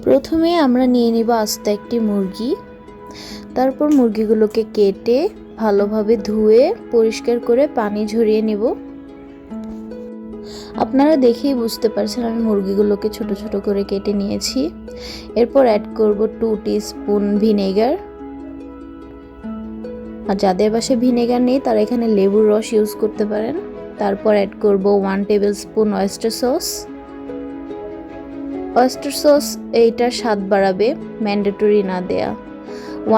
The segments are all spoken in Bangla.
প্রথমে আমরা নিয়ে নিব আস্ত একটি মুরগি। তারপর মুরগিগুলোকে কেটে ভালোভাবে ধুয়ে পরিষ্কার করে পানি ঝরিয়ে নেব। আপনারা দেখেই বুঝতে পারছেন আমি মুরগিগুলোকে ছোট ছোট করে কেটে নিয়েছি। এরপর অ্যাড করব 2 টিস্পুন ভিনেগার। আর যাদের বাসায় ভিনেগার নেই তারা এখানে লেবুর রস ইউজ করতে পারেন। তারপর অ্যাড করব 1 tablespoon oyster sauce. Oyster sauce এইটার স্বাদ বাড়াবে, ম্যান্ডেটরি না দেয়া।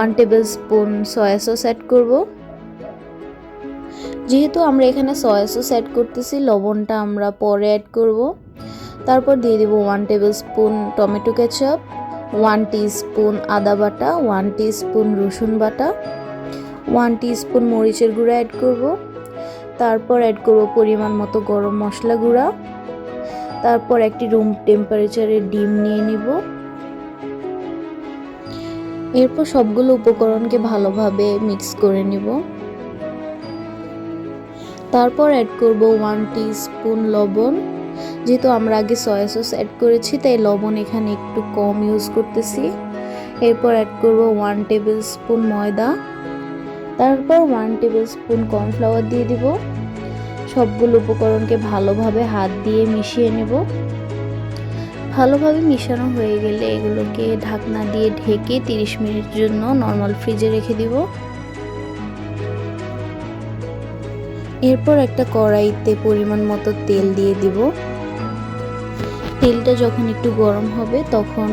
1 tablespoon soya sauce add করব। যেহেতু আমরা এখানে সয়া সস অ্যাড করতেছি, লবণটা আমরা পরে অ্যাড করব। তারপর দিয়ে দিব 1 table spoon tomato ketchup, 1 teaspoon আদা বাটা, 1 টিস্পুন রসুন বাটা, 1 টিস্পুন মরিচের গুঁড়া অ্যাড করব। তারপর অ্যাড করব পরিমাণ মতো গরম মশলা গুঁড়া। তারপর একটি রুম টেম্পারেচারের ডিম নিয়ে নিব। এরপর সবগুলো উপকরণকে ভালোভাবে মিক্স করে নিব। তারপর অ্যাড করব 1 টিস্পুন লবণ। যেহেতু আমরা আগে সয়া সস অ্যাড করেছি তাই লবণ এখানে একটু কম ইউজ করতেছি। এরপর অ্যাড করব 1 টেবিল স্পুন ময়দা। তারপর 1 টেবিল স্পুন কর্নফ্লাওয়ার দিয়ে দিব। সবগুলো উপকরণকে ভালোভাবে হাত দিয়ে মিশিয়ে নেব। ভালোভাবে মিশানো হয়ে গেলে এগুলোকে ঢাকনা দিয়ে ঢেকে 30 মিনিটের জন্য নর্মাল ফ্রিজে রেখে দিব। এরপর একটা কড়াইতে পরিমাণ মতো তেল দিয়ে দিব। তেলটা যখন একটু গরম হবে তখন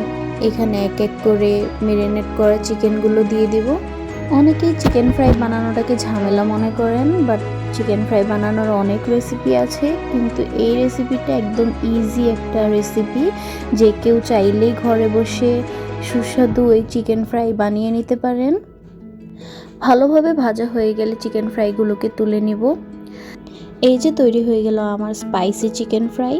এখানে এক এক করে ম্যারিনেট করা চিকেনগুলো দিয়ে দিব। অনেকেই চিকেন ফ্রাই বানানোটাকে ঝামেলা মনে করেন, বাট চিকেন ফ্রাই বানানোর অনেক রেসিপি আছে, কিন্তু এই রেসিপিটা একদম ইজি একটা রেসিপি, যে কেউ চাইলেই ঘরে বসে সুস্বাদু এই চিকেন ফ্রাই বানিয়ে নিতে পারেন। ভালোভাবে ভাজা হয়ে গেলে চিকেন ফ্রাইগুলোকে তুলে নিব। এই যে তৈরি হয়ে গেল আমার স্পাইসি চিকেন ফ্রাই।